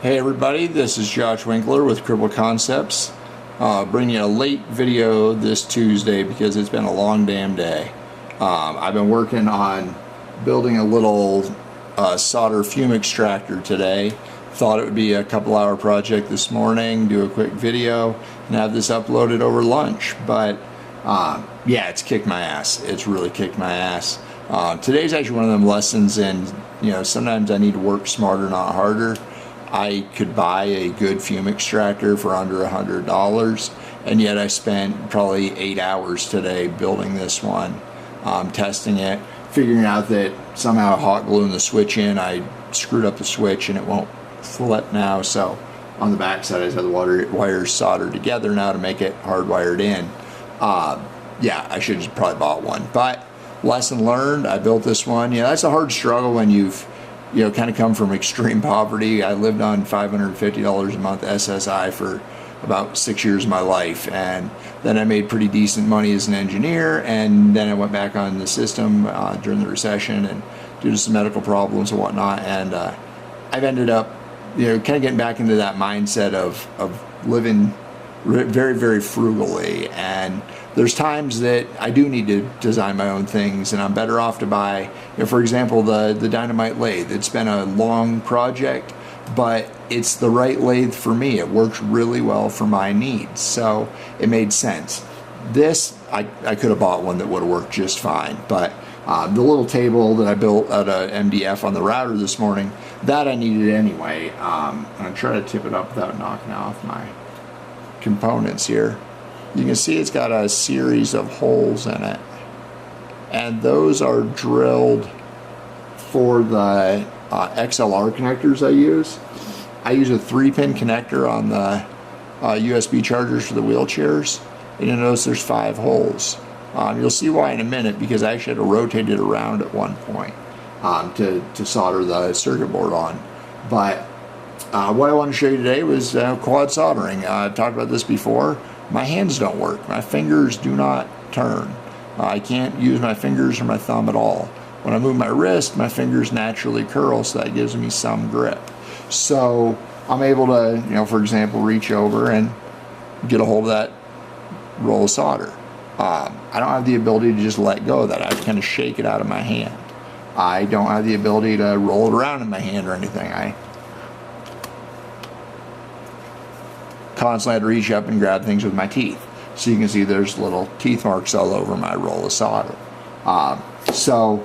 Hey everybody, this is Josh Winkler with Cripple Concepts. Bringing you a late video this Tuesday because it's been a long damn day. I've been working on building a little solder fume extractor today. Thought it would be a couple hour project this morning, do a quick video and have this uploaded over lunch, but yeah, it's kicked my ass. It's really kicked my ass. Today's actually one of them lessons in, sometimes I need to work smarter, not harder. I could buy a good fume extractor for under $100, and yet I spent probably 8 hours today building this one, testing it, figuring out that somehow hot gluing the switch in, I screwed up the switch and it won't flip now. So on the back side I just have the wires soldered together now to make it hardwired in. Yeah, I should have probably bought one, but lesson learned. I built this one. That's a hard struggle when you've kind of come from extreme poverty. I lived on $550 a month SSI for about 6 years of my life, and then I made pretty decent money as an engineer, and then I went back on the system during the recession and due to some medical problems and whatnot, and I've ended up kind of getting back into that mindset of living very, very frugally. And there's times that I do need to design my own things, and I'm better off to buy, for example, the dynamite lathe. It's been a long project, but it's the right lathe for me. It works really well for my needs, so it made sense. This, I could have bought one that would have worked just fine, but the little table that I built out of MDF on the router this morning, that I needed anyway. I'm going to try to tip it up without knocking off my components here. You can see it's got a series of holes in it, and those are drilled for the XLR connectors I use. I use a 3-pin connector on the USB chargers for the wheelchairs, and you'll notice there's 5 holes. You'll see why in a minute, because I actually had to rotate it around at one point to solder the circuit board on. But what I want to show you today was quad soldering. I've talked about this before. My hands don't work. My fingers do not turn. I can't use my fingers or my thumb at all. When I move my wrist, my fingers naturally curl, so that gives me some grip. So I'm able to, for example, reach over and get a hold of that roll of solder. I don't have the ability to just let go of that. I have to kind of shake it out of my hand. I don't have the ability to roll it around in my hand or anything. I constantly had to reach up and grab things with my teeth. So you can see there's little teeth marks all over my roll of solder. So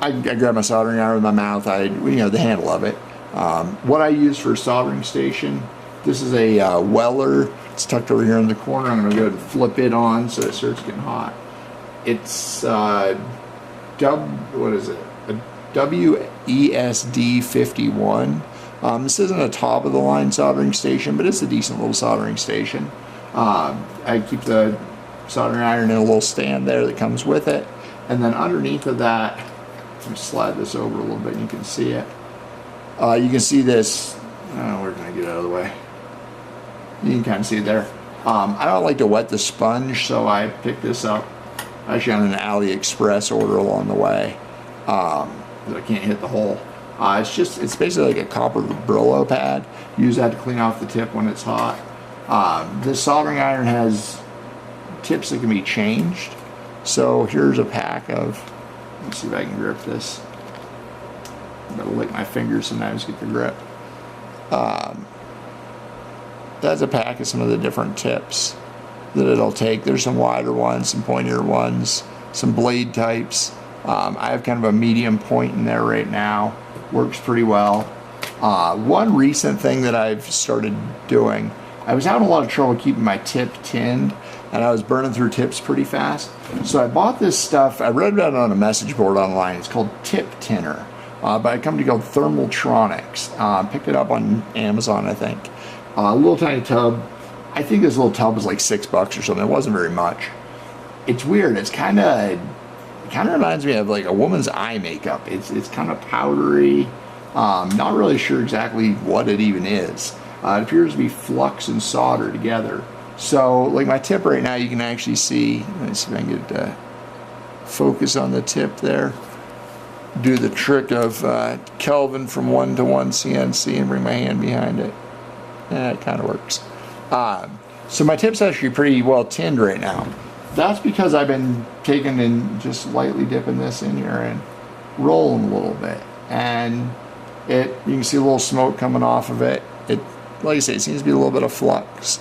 I grab my soldering iron with my mouth, the handle of it. What I use for a soldering station, this is a Weller. It's tucked over here in the corner. I'm going to go ahead and flip it on so it starts getting hot. It's a WESD 51. This isn't a top of the line soldering station, but it's a decent little soldering station. I keep the soldering iron in a little stand there that comes with it, and then underneath of that, let me slide this over a little bit and you can see it. You can see this, where can I get it out of the way? You can kind of see it there. I don't like to wet the sponge, so I picked this up actually on an AliExpress order along the way, because I can't hit the hole. It's basically like a copper Brillo pad. Use that to clean off the tip when it's hot. This soldering iron has tips that can be changed. So here's a pack of, let's see if I can grip this. I'm gonna lick my fingers sometimes to get the grip. That's a pack of some of the different tips that it'll take. There's some wider ones, some pointier ones, some blade types. I have kind of a medium point in there right now. Works pretty well. One recent thing that I've started doing, I was having a lot of trouble keeping my tip tinned, and I was burning through tips pretty fast. So I bought this stuff. I read about it on a message board online. It's called Tip Tinner by a company called Thermaltronics. Picked it up on Amazon, I think. A little tiny tub. I think this little tub was like $6 or something. It wasn't very much. It's weird. It kind of reminds me of like a woman's eye makeup. It's kind of powdery. Not really sure exactly what it even is. It appears to be flux and solder together. So like my tip right now, you can actually see, let me see if I can get it to focus on the tip there. do the trick of Kelvin from 1 to 1 CNC and bring my hand behind it. It kind of works. So my tip's actually pretty well tinned right now. That's because I've been taking and just lightly dipping this in here and rolling a little bit. And you can see a little smoke coming off of it. Like I say, it seems to be a little bit of flux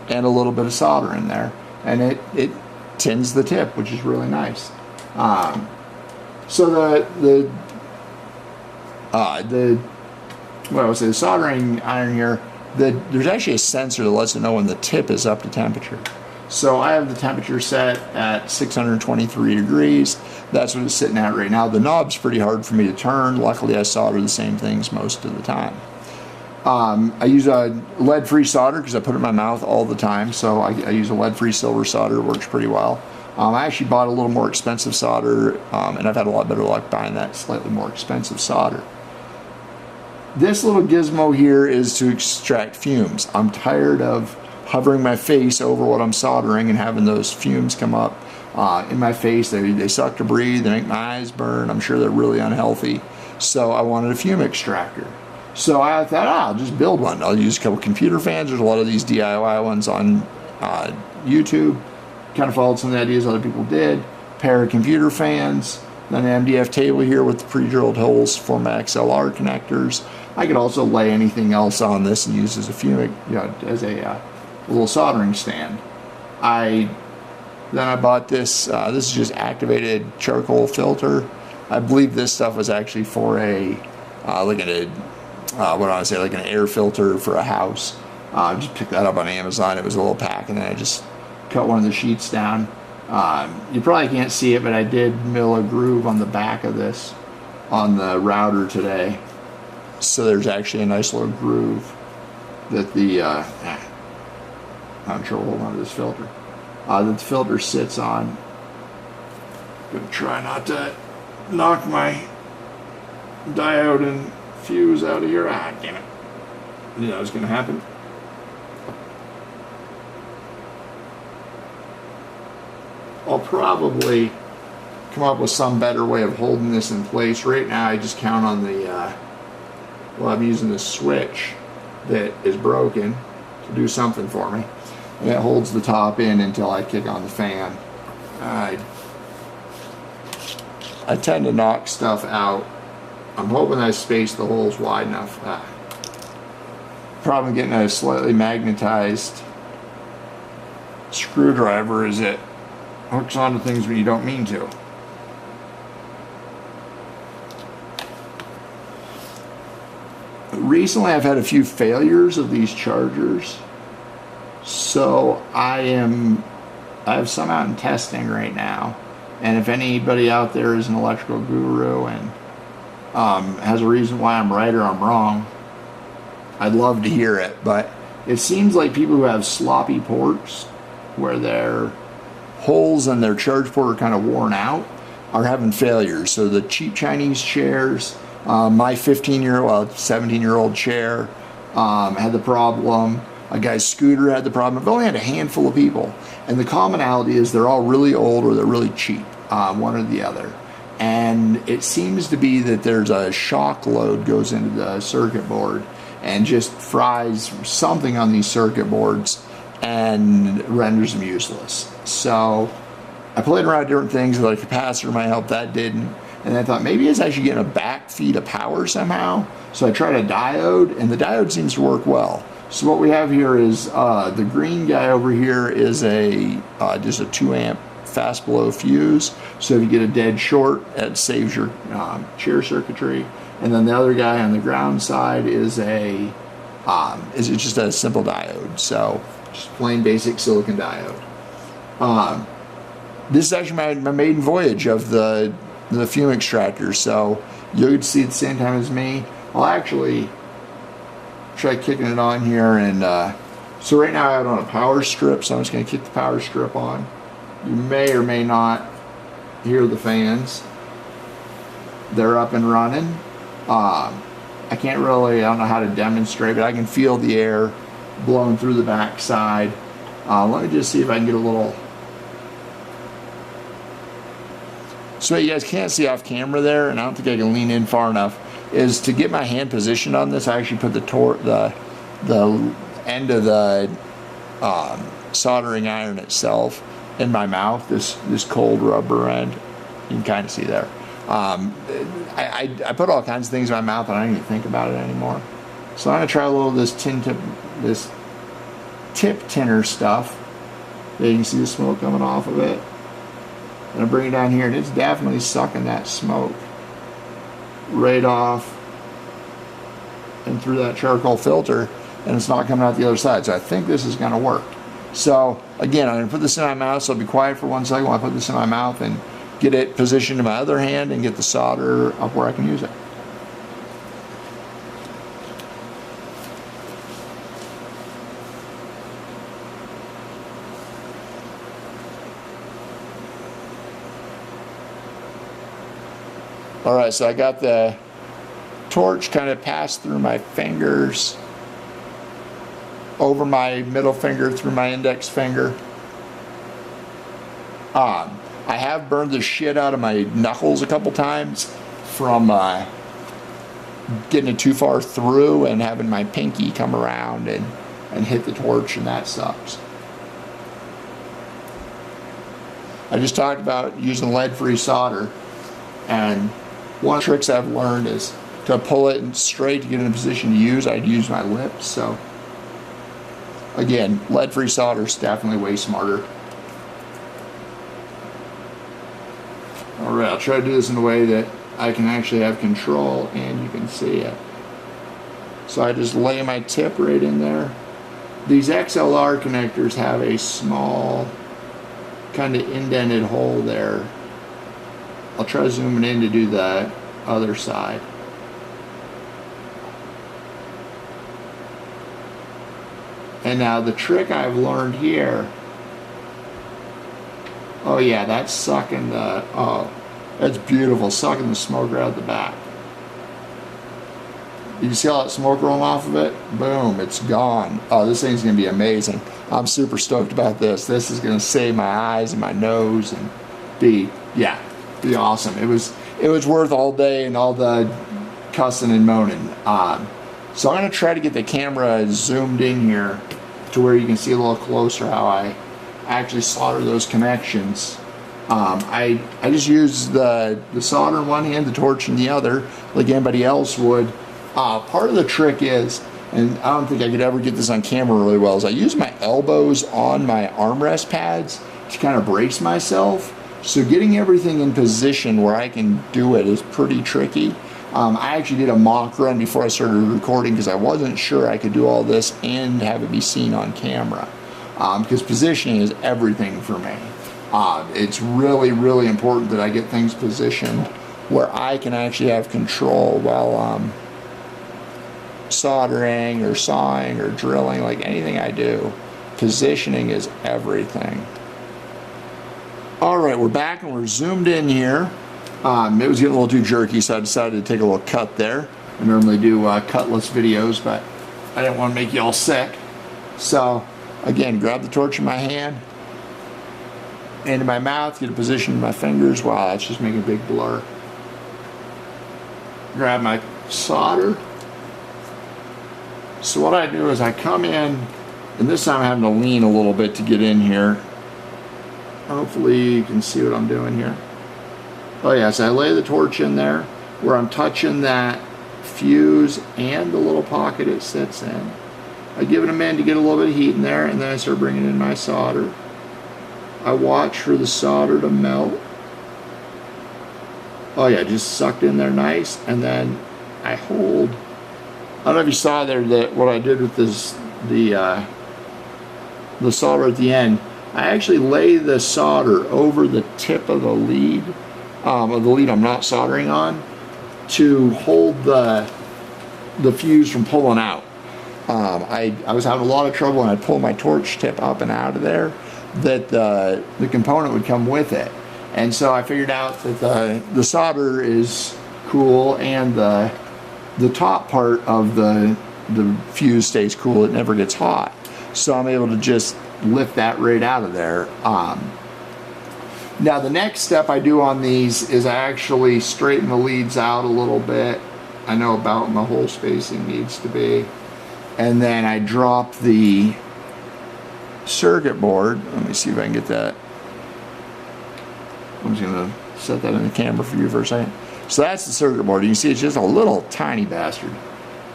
and a little bit of solder in there. And it tins the tip, which is really nice. So the soldering iron here, there's actually a sensor that lets it know when the tip is up to temperature. So I have the temperature set at 623 degrees. That's what it's sitting at right now. The knob's pretty hard for me to turn. Luckily, I solder the same things most of the time. I use a lead-free solder because I put it in my mouth all the time. So I use a lead-free silver solder. It works pretty well. I actually bought a little more expensive solder, and I've had a lot better luck buying that slightly more expensive solder. This little gizmo here is to extract fumes. I'm tired of hovering my face over what I'm soldering and having those fumes come up in my face. They suck to breathe, they make my eyes burn. I'm sure they're really unhealthy. So I wanted a fume extractor. So I thought, I'll just build one. I'll use a couple computer fans. There's a lot of these DIY ones on YouTube. Kind of followed some of the ideas other people did. Pair of computer fans, then an MDF table here with the pre-drilled holes for my XLR connectors. I could also lay anything else on this and use as a fume, as a little soldering stand. Then I bought this. This is just activated charcoal filter. I believe this stuff was actually for like an air filter for a house. I just picked that up on Amazon. It was a little pack, and then I just cut one of the sheets down. You probably can't see it, but I did mill a groove on the back of this on the router today. So there's actually a nice little groove that the I'm sure we'll hold on to this filter. That the filter sits on. I'm gonna try not to knock my diode and fuse out of here. Damn it. I knew that was gonna happen. I'll probably come up with some better way of holding this in place. Right now I just count on the I'm using this switch that is broken to do something for me. And it holds the top in until I kick on the fan. I tend to knock stuff out. I'm hoping I space the holes wide enough. Problem getting a slightly magnetized screwdriver is it hooks onto things when you don't mean to. Recently I've had a few failures of these chargers, so I have some out in testing right now, and if anybody out there is an electrical guru and has a reason why I'm right or I'm wrong, I'd love to hear it. But it seems like people who have sloppy ports where their holes in their charge port are kind of worn out are having failures. So the cheap Chinese chairs, my 17-year-old chair had the problem. A guy's scooter had the problem. I've only had a handful of people, and the commonality is they're all really old or they're really cheap, one or the other. And it seems to be that there's a shock load goes into the circuit board and just fries something on these circuit boards and renders them useless. So I played around with different things, like a capacitor might help, that didn't. And I thought maybe it's actually getting a back feed of power somehow. So I tried a diode, and the diode seems to work well. So what we have here is the green guy over here is just a 2 amp fast below fuse. So if you get a dead short, it saves your chair circuitry. And then the other guy on the ground side is just a simple diode. So just plain basic silicon diode. This is actually my maiden voyage of the fume extractor, so you could see at the same time as me. I'll actually try kicking it on here, and so right now I have it on a power strip, so I'm just going to kick the power strip on. You may or may not hear the fans. They're up and running. I don't know how to demonstrate, but I can feel the air blowing through the back side. Let me just see if I can get a little So what you guys can't see off camera there, and I don't think I can lean in far enough, is to get my hand positioned on this, I actually put the end of the soldering iron itself in my mouth, this cold rubber end. You can kind of see there. I put all kinds of things in my mouth and I don't even think about it anymore. So I'm gonna try a little of this tip tinner stuff. There you can see the smoke coming off of it. And I bring it down here, and it's definitely sucking that smoke right off and through that charcoal filter, and it's not coming out the other side. So I think this is gonna work. So again, I'm gonna put this in my mouth, so I'll be quiet for 1 second while I put this in my mouth and get it positioned in my other hand and get the solder up where I can use it. All right, so I got the torch kind of passed through my fingers, over my middle finger, through my index finger. I have burned the shit out of my knuckles a couple times from getting it too far through and having my pinky come around and hit the torch, and that sucks. I just talked about using lead-free solder, and one of the tricks I've learned is to pull it straight to get in a position to use. I'd use my lips. So again, lead-free solder is definitely way smarter. All right, I'll try to do this in a way that I can actually have control and you can see it. So I just lay my tip right in there. These XLR connectors have a small kind of indented hole there. I'll try to zoom it in to do the other side. And now the trick I've learned here, oh yeah, that's sucking the, oh, that's beautiful, sucking the smoke right out the back. You see all that smoke rolling off of it? Boom, it's gone. Oh, this thing's gonna be amazing. I'm super stoked about this. This is gonna save my eyes and my nose and be awesome. It was worth all day and all the cussing and moaning. So I'm gonna try to get the camera zoomed in here to where you can see a little closer how I actually solder those connections. I just use the solder in one hand, the torch in the other, like anybody else would. Part of the trick is, and I don't think I could ever get this on camera really well, is I use my elbows on my armrest pads to kind of brace myself. So getting everything in position where I can do it is pretty tricky. I actually did a mock run before I started recording because I wasn't sure I could do all this and have it be seen on camera. Because positioning is everything for me. It's really, really important that I get things positioned where I can actually have control while soldering or sawing or drilling, like anything I do. Positioning is everything. All right, we're back and we're zoomed in here. It was getting a little too jerky, so I decided to take a little cut there. I normally do cutless videos, but I didn't want to make you all sick. So, again, grab the torch in my hand, into my mouth, get a position in my fingers. Wow, that's just making a big blur. Grab my solder. So what I do is I come in, and this time I'm having to lean a little bit to get in here. Hopefully you can see what I'm doing here. Oh yeah, so I lay the torch in there where I'm touching that fuse and the little pocket it sits in. I give it a minute to get a little bit of heat in there, and then I start bringing in my solder. I watch for the solder to melt. Oh yeah, just sucked in there nice, and then I hold. I don't know if you saw there that what I did with this, the solder at the end. I actually lay the solder over the tip of the lead, I'm not soldering on, to hold the fuse from pulling out. I was having a lot of trouble when I pulled my torch tip up and out of there, that the component would come with it. And so I figured out that the solder is cool, and the top part of the fuse stays cool. It never gets hot. So I'm able to just lift that right out of there. Now the next step I do on these is I actually straighten the leads out a little bit. I know about when the hole spacing needs to be. And then I drop the circuit board. Let me see if I can get that. I'm just gonna set that in the camera for you for a second. So that's the circuit board. You can see it's just a little tiny bastard.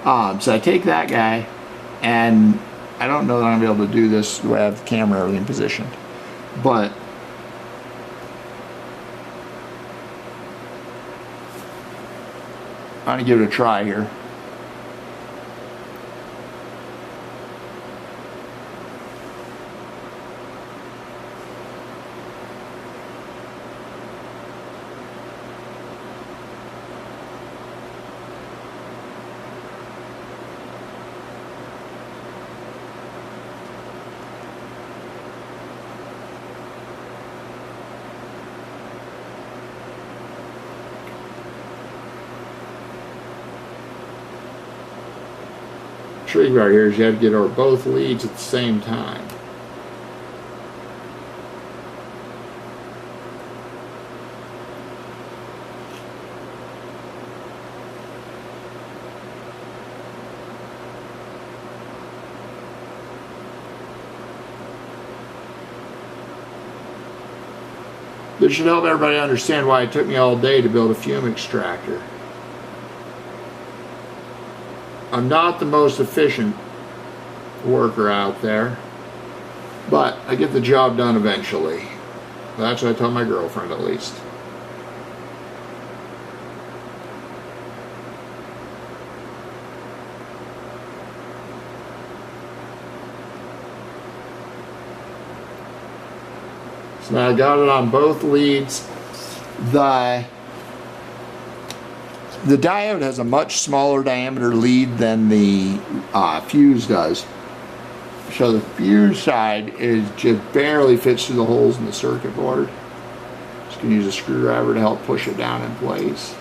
So I take that guy, and I don't know that I'm gonna be able to do this the way I have the camera and everything positioned. But I'm gonna give it a try here. Trick right here is you have to get over both leads at the same time. This should help everybody understand why it took me all day to build a fume extractor. I'm not the most efficient worker out there, but I get the job done eventually. That's what I tell my girlfriend, at least. So now I got it on both leads. The diode has a much smaller diameter lead than the fuse does. So the fuse side is just barely fits through the holes in the circuit board. Just gonna use a screwdriver to help push it down in place.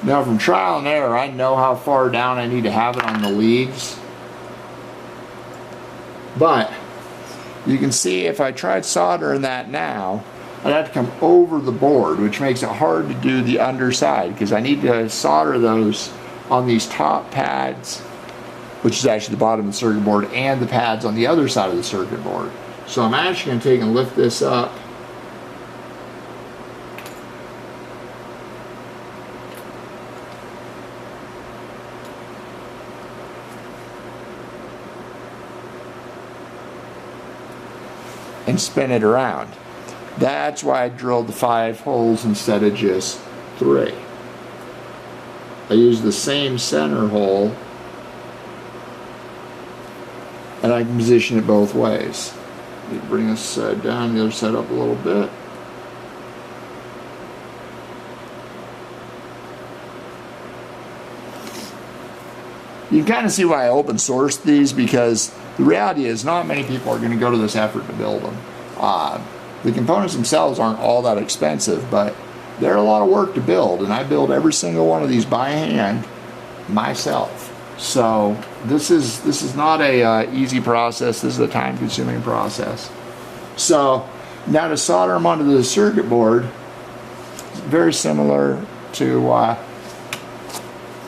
Now from trial and error, I know how far down I need to have it on the leads. But you can see if I tried soldering that now, I'd have to come over the board, which makes it hard to do the underside because I need to solder those on these top pads, which is actually the bottom of the circuit board, and the pads on the other side of the circuit board. So I'm actually going to take and lift this up. And spin it around. That's why I drilled the 5 holes instead of just 3. I used the same center hole, and I can position it both ways. You bring this side down, the other side up a little bit. You can kind of see why I open sourced these, because the reality is not many people are going to go to this effort to build them. The components themselves aren't all that expensive, but they're a lot of work to build, and I build every single one of these by hand myself. So this is not a easy process. This is a time-consuming process. So now to solder them onto the circuit board, it's very similar to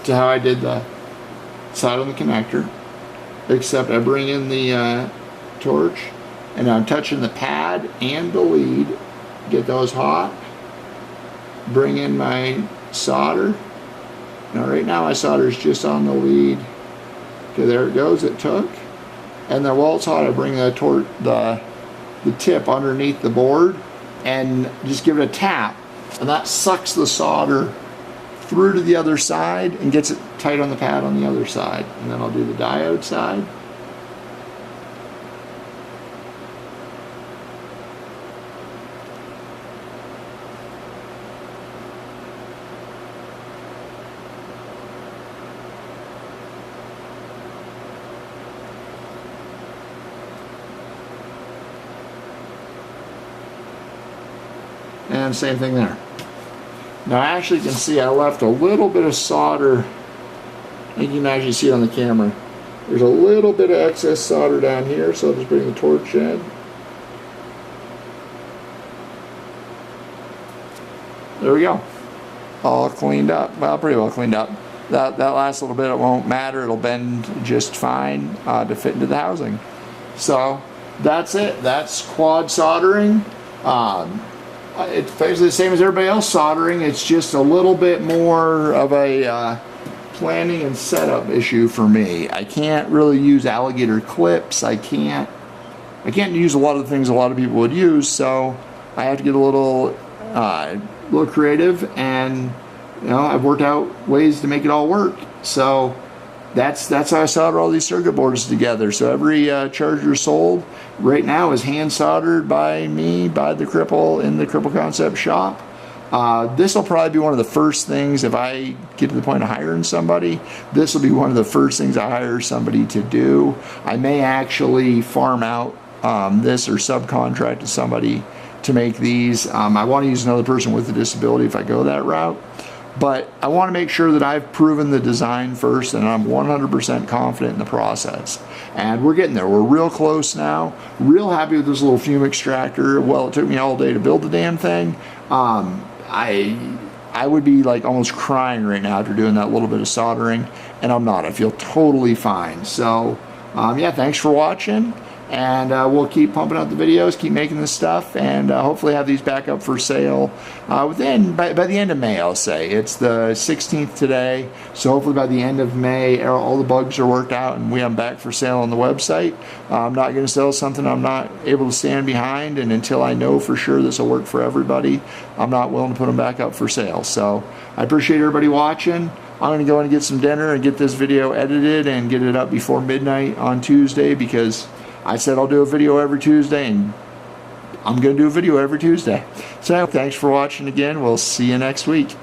how I did the side on the connector, except I bring in the torch, and I'm touching the pad and the lead, get those hot, bring in my solder. Now right now my solder is just on the lead. Okay, there it goes, it took. And then while it's hot, I bring the tip underneath the board and just give it a tap, and that sucks the solder through to the other side and gets it tight on the pad on the other side. And then I'll do the diode side. And same thing there. Now actually you can see I left a little bit of solder. I think you can actually see it on the camera. There's a little bit of excess solder down here, so I'll just bring the torch in. There we go. All cleaned up. Well, pretty well cleaned up. That last little bit, it won't matter. It'll bend just fine to fit into the housing. So that's it. That's quad soldering. It's basically the same as everybody else soldering. It's just a little bit more of a planning and setup issue for me. I can't really use alligator clips. I can't use a lot of the things a lot of people would use. So I have to get a little creative, and you know, I've worked out ways to make it all work. So that's how I solder all these circuit boards together. So every charger sold right now is hand soldered by me, by the Cripple, in the Cripple Concept shop. This will probably be one of the first things, if I get to the point of hiring somebody, this will be one of the first things I hire somebody to do. I may actually farm out this or subcontract to somebody to make these. I want to use another person with a disability if I go that route. But I want to make sure that I've proven the design first, and I'm 100% confident in the process. And we're getting there. We're real close now. Real happy with this little fume extractor. Well, it took me all day to build the damn thing. I would be like almost crying right now after doing that little bit of soldering, and I'm not. I feel totally fine. So yeah, thanks for watching. And we'll keep pumping out the videos, keep making this stuff, and hopefully have these back up for sale by the end of May, I'll say. It's the 16th today, so hopefully by the end of May, all the bugs are worked out and we have them back for sale on the website. I'm not going to sell something I'm not able to stand behind, and until I know for sure this will work for everybody, I'm not willing to put them back up for sale. So I appreciate everybody watching. I'm going to go and get some dinner and get this video edited and get it up before midnight on Tuesday, because I said I'll do a video every Tuesday, and I'm going to do a video every Tuesday. So thanks for watching again. We'll see you next week.